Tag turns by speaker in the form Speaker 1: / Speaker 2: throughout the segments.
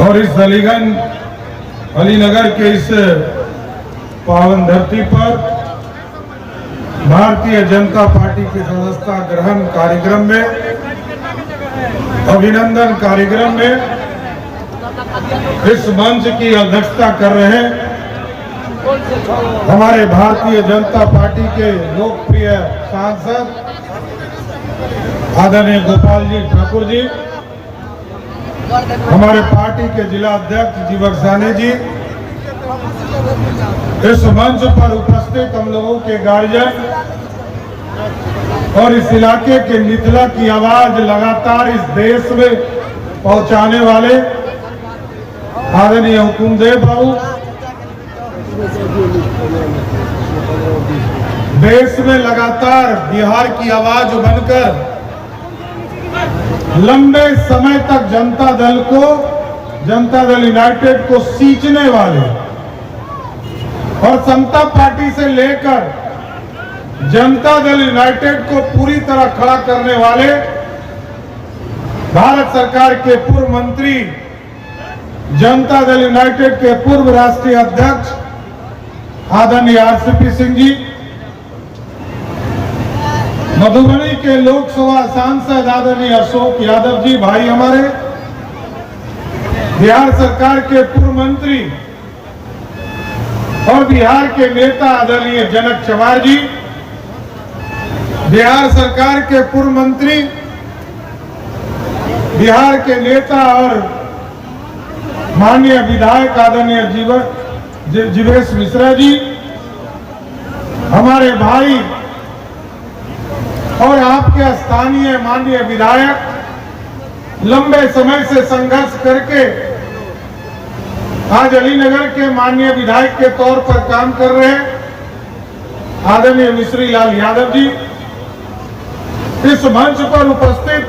Speaker 1: और इस अलीनगर के इस पावन धरती पर भारतीय जनता पार्टी के सदस्यता ग्रहण कार्यक्रम में, अभिनंदन कार्यक्रम में इस मंच की अध्यक्षता कर रहे हमारे भारतीय जनता पार्टी के लोकप्रिय सांसद आदरणीय गोपाल जी ठाकुर जी, हमारे पार्टी के जिला अध्यक्ष जीवक साने जी, इस मंच पर उपस्थित हम लोगों के गार्जियन और इस इलाके के मिथिला की आवाज लगातार इस देश में पहुंचाने वाले आदरणीय हुकुमदेव बाबू, देश में लगातार बिहार की आवाज बनकर लंबे समय तक जनता दल यूनाइटेड को सींचने वाले और समता पार्टी से लेकर जनता दल यूनाइटेड को पूरी तरह खड़ा करने वाले भारत सरकार के पूर्व मंत्री, जनता दल यूनाइटेड के पूर्व राष्ट्रीय अध्यक्ष आदरणीय आरसीपी सिंह जी, मधुबनी के लोकसभा सांसद आदरणीय अशोक यादव जी भाई हमारे, बिहार सरकार के पूर्व मंत्री और बिहार के नेता आदरणीय जनक चमार जी, बिहार सरकार के पूर्व मंत्री, बिहार के नेता और माननीय विधायक आदरणीय जीवेश मिश्रा जी, हमारे भाई और आपके स्थानीय माननीय विधायक, लंबे समय से संघर्ष करके आज अलीनगर के माननीय विधायक के तौर पर काम कर रहे हैं आदरणीय मिश्री लाल यादव जी, इस मंच पर उपस्थित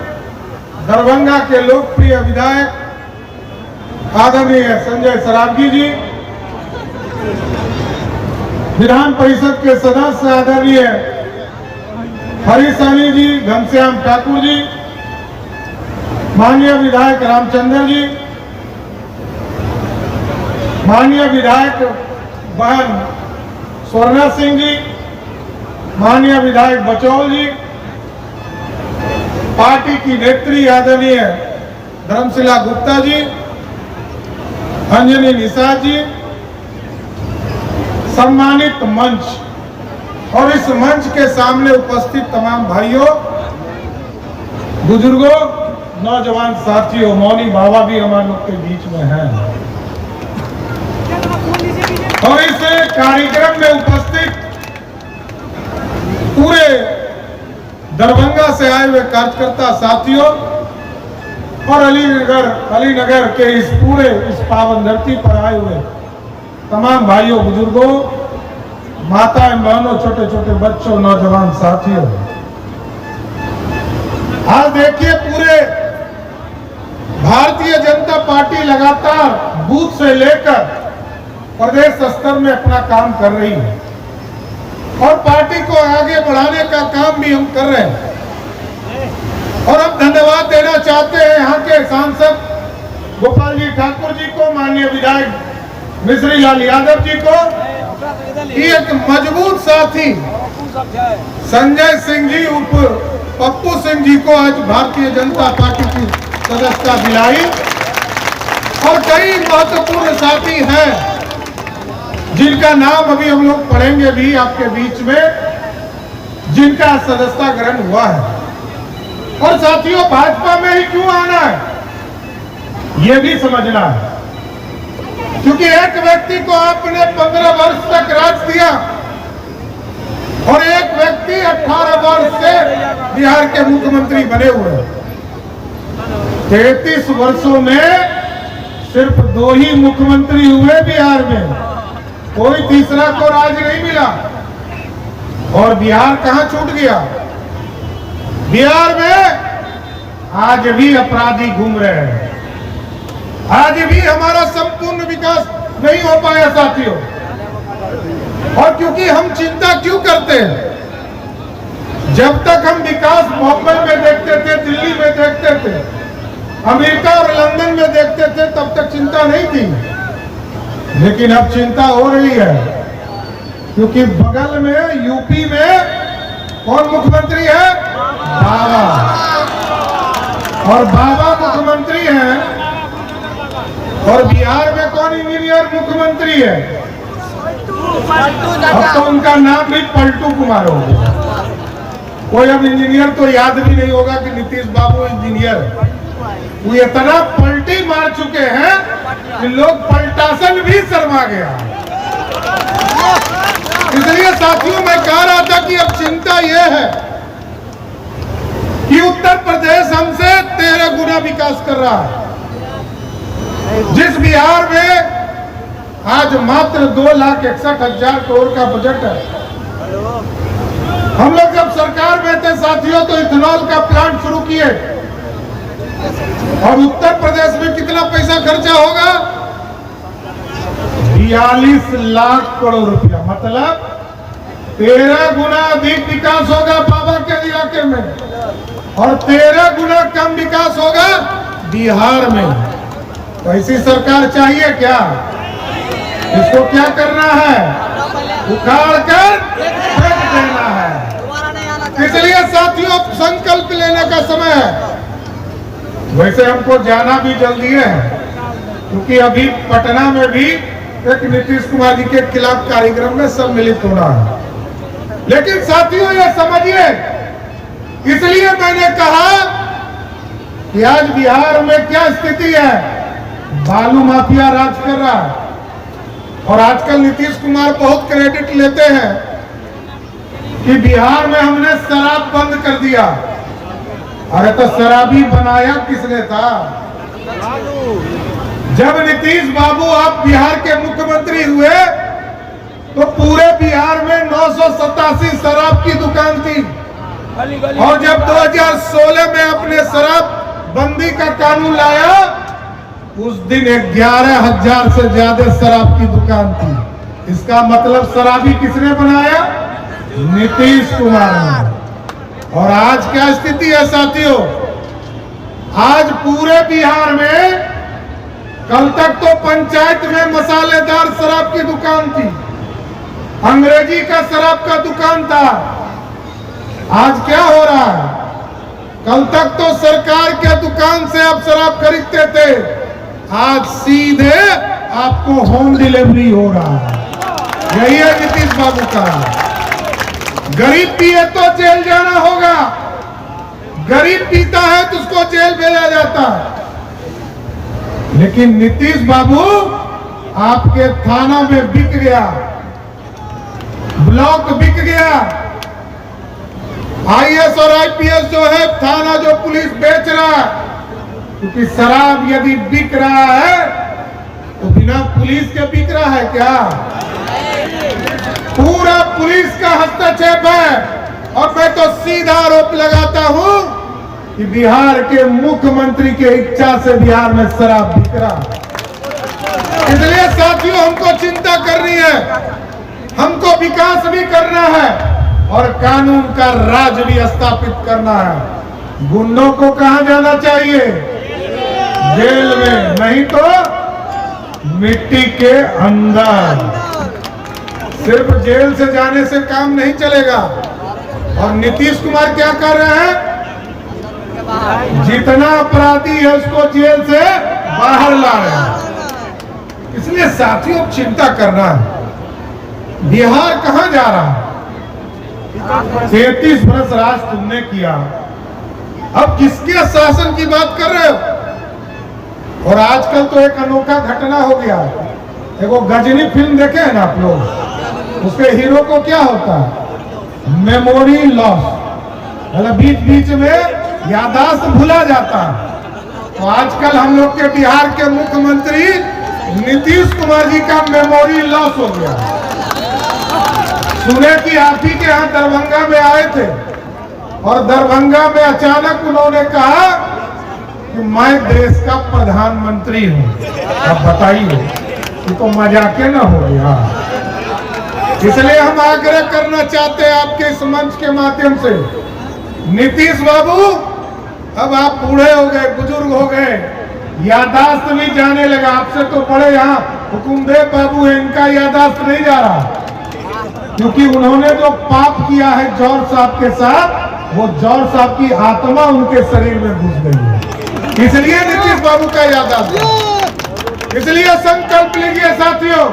Speaker 1: दरभंगा के लोकप्रिय विधायक आदरणीय संजय सरावगी जी, विधान परिषद के सदस्य आदरणीय हरीश सानी जी, घनश्याम ठाकुर जी, माननीय विधायक रामचंद्र जी, माननीय विधायक बहन स्वर्णा सिंह जी, माननीय विधायक बचौल जी, पार्टी की नेत्री आदरणीय धर्मशिला गुप्ता जी, अंजनी निषाद जी, सम्मानित मंच और इस मंच के सामने उपस्थित तमाम भाइयों, बुजुर्गों, नौजवान साथियों, मौनी बाबा भी हमारे लोग के बीच में हैं और इस कार्यक्रम में उपस्थित पूरे दरभंगा से आए हुए कार्यकर्ता साथियों और अलीनगर के इस पावन धरती पर आए हुए तमाम भाइयों, बुजुर्गों, माताएं, बहनों, छोटे छोटे बच्चों, नौजवान साथियों, आज देखिए पूरे भारतीय जनता पार्टी लगातार बूथ से लेकर प्रदेश स्तर में अपना काम कर रही है और पार्टी को आगे बढ़ाने का काम भी हम कर रहे हैं। और हम धन्यवाद देना चाहते हैं यहाँ के सांसद गोपाल जी ठाकुर जी को, माननीय विधायक मिश्री लाल यादव जी को, एक मजबूत साथी संजय सिंह जी उर्फ पप्पू सिंह जी को आज भारतीय जनता पार्टी की सदस्यता दिलाई और कई महत्वपूर्ण साथी हैं जिनका नाम अभी हम लोग पढ़ेंगे भी आपके बीच में, जिनका सदस्यता ग्रहण हुआ है। और साथियों, भाजपा में ही क्यों आना है ये भी समझना है, क्योंकि एक व्यक्ति को आपने 15 वर्ष तक राज दिया और एक व्यक्ति 18 वर्ष से बिहार के मुख्यमंत्री बने हुए। 33 वर्षों में सिर्फ 2 ही मुख्यमंत्री हुए बिहार में, कोई तीसरा को राज नहीं मिला। और बिहार कहां छूट गया? बिहार में आज भी अपराधी घूम रहे हैं, आज भी हमारा संपूर्ण विकास नहीं हो पाया साथियों। और क्योंकि हम चिंता क्यों करते हैं? जब तक हम विकास बॉम्बे में देखते थे, दिल्ली में देखते थे, अमेरिका और लंदन में देखते थे, तब तक चिंता थी, लेकिन अब चिंता हो रही है, क्योंकि बगल में यूपी में कौन मुख्यमंत्री है? बाबा। और बाबा मुख्यमंत्री हैं, और बिहार में कौन इंजीनियर मुख्यमंत्री है? अब तो उनका नाम भी पलटू कुमार हो गया। कोई अब इंजीनियर तो याद भी नहीं होगा कि नीतीश बाबू इंजीनियर। वो इतना पलटी मार चुके हैं कि लोग पलटासन भी शर्मा गया। इसलिए साथियों मैं कह रहा था कि अब चिंता यह है कि उत्तर प्रदेश हमसे 13 गुना विकास कर रहा है। जिस बिहार में आज मात्र 2,61,000 करोड़ का बजट है, हम लोग जब सरकार में थे साथियों तो इथेनॉल का प्लांट शुरू किए, और उत्तर प्रदेश में कितना पैसा खर्चा होगा? 42 लाख करोड़ रुपया, मतलब 13 गुना अधिक विकास होगा बाबा के इलाके में, और 13 गुना कम विकास होगा बिहार में। तो ऐसी सरकार चाहिए क्या? इसको क्या करना है? उखाड़ कर फेंक देना है। इसलिए साथियों संकल्प लेने का समय है। वैसे हमको जाना भी जल्दी है, क्योंकि अभी पटना में भी एक नीतीश कुमार जी के खिलाफ कार्यक्रम में सम्मिलित होना है। लेकिन साथियों ये समझिए, इसलिए मैंने कहा कि आज बिहार में क्या स्थिति है। बालू माफिया राज कर रहा है, और आजकल नीतीश कुमार बहुत क्रेडिट लेते हैं कि बिहार में हमने शराब बंद कर दिया। अरे तो शराबी बनाया किसने था? जब नीतीश बाबू आप बिहार के मुख्यमंत्री हुए तो पूरे बिहार में 987 शराब की दुकान थी, और जब 2016 में अपने शराब बंदी का कानून लाया उस दिन 11,000 से ज्यादा शराब की दुकान थी। इसका मतलब शराबी किसने बनाया? नीतीश कुमार ने। और आज क्या स्थिति है साथियों? आज पूरे बिहार में, कल तक तो पंचायत में मसालेदार शराब की दुकान थी, अंग्रेजी का शराब का दुकान था। आज क्या हो रहा है? कल तक तो सरकार के दुकान से आप शराब खरीदते थे, आज सीधे आपको होम डिलीवरी हो रहा है। यही है नीतीश बाबू का। गरीब पिए तो जेल जाना होगा, गरीब पीता है तो उसको जेल भेजा जाता है। लेकिन नीतीश बाबू आपके थाना में बिक गया, ब्लॉक बिक गया। आईएएस और आईपीएस जो है, थाना जो पुलिस बेच रहा है, क्योंकि शराब यदि बिक रहा है तो बिना पुलिस के बिक रहा है क्या? पूरा पुलिस का हस्तक्षेप है। और मैं तो सीधा आरोप लगाता हूं कि बिहार के मुख्यमंत्री के इच्छा से बिहार में शराब बिक रहा है। इसलिए साथियों हमको चिंता करनी है, हमको विकास भी करना है, और कानून का राज भी स्थापित करना है। गुंडों को कहां जाना चाहिए? जेल में, नहीं तो मिट्टी के अंदर। सिर्फ जेल से जाने से काम नहीं चलेगा। और नीतीश कुमार क्या कर रहे हैं? जितना अपराधी है उसको जेल से बाहर ला रहे हैं। इसलिए साथियों चिंता करना है। बिहार कहां जा रहा है? 33 वर्ष राज तुमने किया, अब किसके शासन की बात कर रहे हो? और आजकल तो एक अनोखा घटना हो गया। देखो गजनी फिल्म देखे हैं ना आप लोग, उसके हीरो को क्या होता है? मेमोरी लॉस, मतलब बीच बीच में याददाश्त भूला जाता है। तो आजकल हम लोग के बिहार के मुख्यमंत्री नीतीश कुमार जी का मेमोरी लॉस हो गया। सुने कि आप ही के यहाँ दरभंगा में आए थे, और दरभंगा में अचानक उन्होंने कहा कि मैं देश का प्रधानमंत्री हूं। अब बताइए, ये तो मजाक न हो गया। इसलिए हम आग्रह करना चाहते हैं आपके इस मंच के माध्यम से, नीतीश बाबू अब आप बूढ़े हो गए, बुजुर्ग हो गए, यादाश्त भी जाने लगा। आपसे तो बड़े यहाँ हुकुमदेव बाबू है, इनका यादाश्त नहीं जा रहा, क्योंकि उन्होंने जो पाप किया है जौहर साहब के साथ, वो जौहर साहब की आत्मा उनके शरीर में घुस गई है, इसलिए नीतीश बाबू का यादाश्त। इसलिए संकल्प लीजिए साथियों,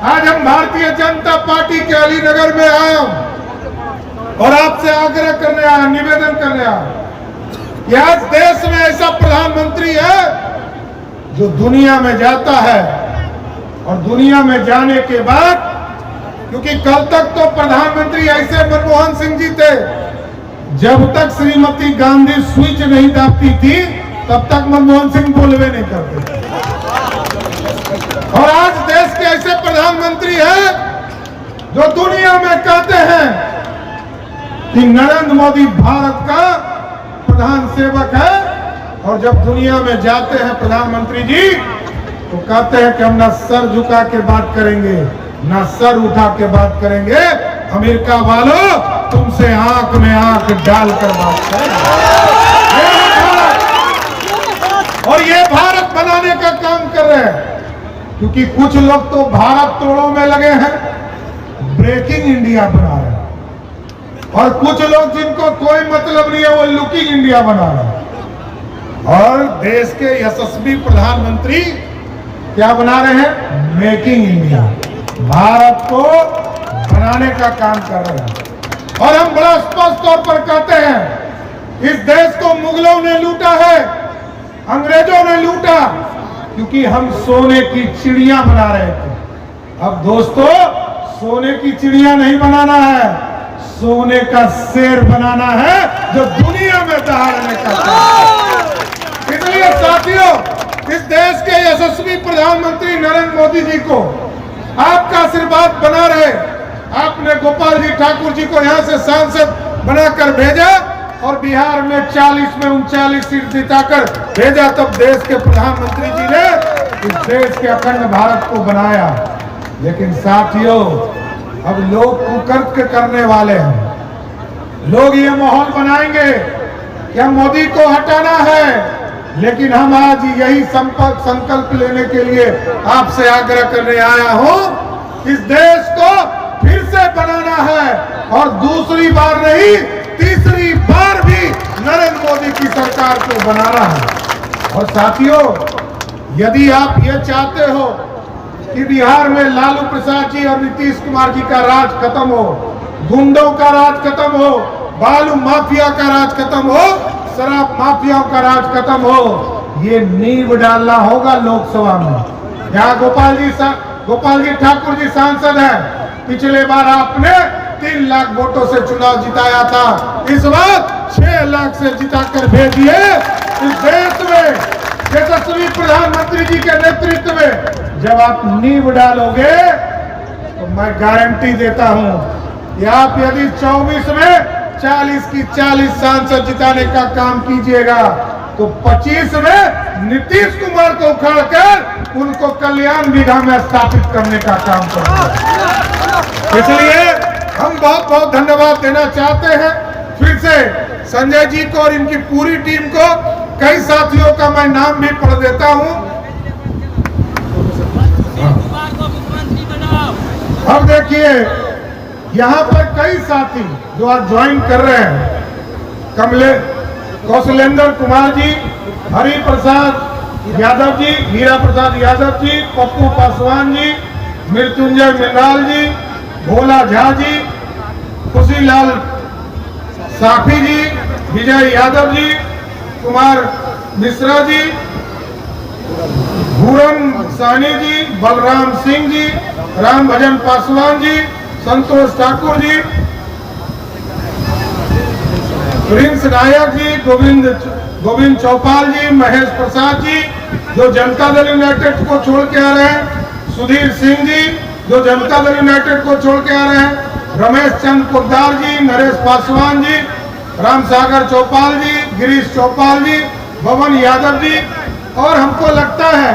Speaker 1: आज हम भारतीय जनता पार्टी के अलीनगर में आए और आपसे आग्रह करने आया, निवेदन करने आया कि आज देश में ऐसा प्रधानमंत्री है जो दुनिया में जाता है और दुनिया में जाने के बाद, क्योंकि कल तक तो प्रधानमंत्री ऐसे मनमोहन सिंह जी थे, जब तक श्रीमती गांधी स्विच नहीं दाबती थी तब तक मनमोहन सिंह बोलवे नहीं करते। और आज देश के ऐसे प्रधानमंत्री हैं जो दुनिया में कहते हैं कि नरेंद्र मोदी भारत का प्रधान सेवक है, और जब दुनिया में जाते हैं प्रधानमंत्री जी तो कहते हैं कि हम ना सर झुका के बात करेंगे, ना सर उठा के बात करेंगे, अमेरिका वालों तुमसे आंख में आंख डालकर बात करेंगे। और ये भारत बनाने का काम कर रहे हैं, क्योंकि कुछ लोग तो भारत तोड़ों में लगे हैं, ब्रेकिंग इंडिया बना रहे हैं, और कुछ लोग जिनको कोई मतलब नहीं है वो लुकिंग इंडिया बना रहे हैं। और देश के यशस्वी प्रधानमंत्री क्या बना रहे हैं? मेकिंग इंडिया, भारत को बनाने का काम कर रहे हैं। और हम बड़ा स्पष्ट तौर पर कहते हैं, इस देश को मुगलों ने लूटा है, अंग्रेजों ने लूटा, क्योंकि हम सोने की चिड़िया बना रहे थे। अब दोस्तों, सोने की चिड़िया नहीं बनाना है, सोने का शेर बनाना है जो दुनिया में दहाड़ने का काम। इसलिए साथियों, इस देश के यशस्वी प्रधानमंत्री नरेंद्र मोदी जी को आपका आशीर्वाद बना रहे। आपने गोपाल जी ठाकुर जी को यहाँ से सांसद बनाकर भेजा और बिहार में 40 में 39 सीट जिताकर भेजा, तब देश के प्रधानमंत्री जी ने इस देश के अखंड भारत को बनाया। लेकिन साथियों, अब लोग कुकर्म करने वाले हैं, लोग ये माहौल बनाएंगे कि हम मोदी को हटाना है। लेकिन हम आज यही संकल्प लेने के लिए आपसे आग्रह करने आया हूं, इस देश को फिर से बनाना है, और दूसरी बार नहीं, तीसरी बार भी नरेंद्र मोदी की सरकार को बनाना है। और साथियों, यदि आप ये चाहते हो कि बिहार में लालू प्रसाद जी और नीतीश कुमार जी का राज खत्म हो, गुंडों का राज खत्म हो, बालू माफिया का राज खत्म हो, शराब माफियाओं का राज खत्म हो, ये नींव डालना होगा लोकसभा में। यहाँ गोपाल जी ठाकुर जी सांसद हैं, पिछले बार आपने 3 लाख वोटों से चुनाव जिताया था, इस बार 6 लाख से जिताकर भेजिए। इस देश में यशस्वी प्रधानमंत्री जी के नेतृत्व में जब आप नींव डालोगे तो मैं गारंटी देता हूं कि आप यदि 24 में 40 की 40 सांसद जिताने का काम कीजिएगा तो 25 में नीतीश कुमार को उखाड़कर उनको कल्याण विधा में स्थापित करने का काम करेंगे। इसलिए हम बहुत बहुत धन्यवाद देना चाहते हैं फिर से संजय जी को और इनकी पूरी टीम को। कई साथियों का मैं नाम भी पढ़ देता हूं। अब देखिए, यहाँ पर कई साथी जो आज ज्वाइन कर रहे हैं, कौशलेंद्र कुमार जी, हरि प्रसाद यादव जी, हीरा प्रसाद यादव जी, पप्पू पासवान जी, मृत्युंजय मिंडाल जी, भोला झा जी, खुशीलाल साफी जी, विजय यादव जी, कुमार मिश्रा जी, भूरन साहनी जी, बलराम सिंह जी, राम भजन पासवान जी, संतोष ठाकुर जी, प्रिंस नायक जी, गोविंद चौपाल जी, महेश प्रसाद जी जो जनता दल यूनाइटेड को छोड़ के आ रहे हैं, सुधीर सिंह जी जो जनता दल यूनाइटेड को छोड़ के आ रहे हैं, रमेश चंद पोद्दार जी, नरेश पासवान जी, राम सागर चौपाल जी, गिरीश चौपाल जी, भवन यादव जी, और हमको लगता है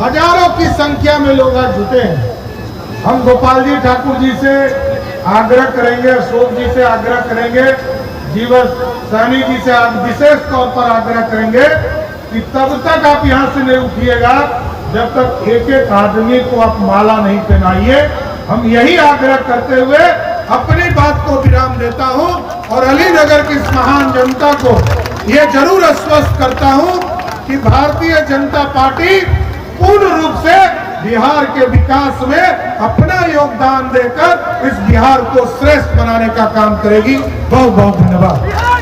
Speaker 1: हजारों की संख्या में लोग आज जुटे हैं। हम गोपाल जी ठाकुर जी से आग्रह करेंगे, अशोक जी से आग्रह करेंगे, जीवन साहनी जी से विशेष तौर पर आग्रह करेंगे कि तब तक आप यहाँ से नहीं उठिएगा जब तक एक एक आदमी को आप माला नहीं पहनाइए। हम यही आग्रह करते हुए अपनी बात को विराम देता हूं और अलीनगर की इस महान जनता को ये जरूर आश्वस्त करता हूं कि भारतीय जनता पार्टी पूर्ण रूप से बिहार के विकास में अपना योगदान देकर इस बिहार को श्रेष्ठ बनाने का काम करेगी। बहुत बहुत धन्यवाद।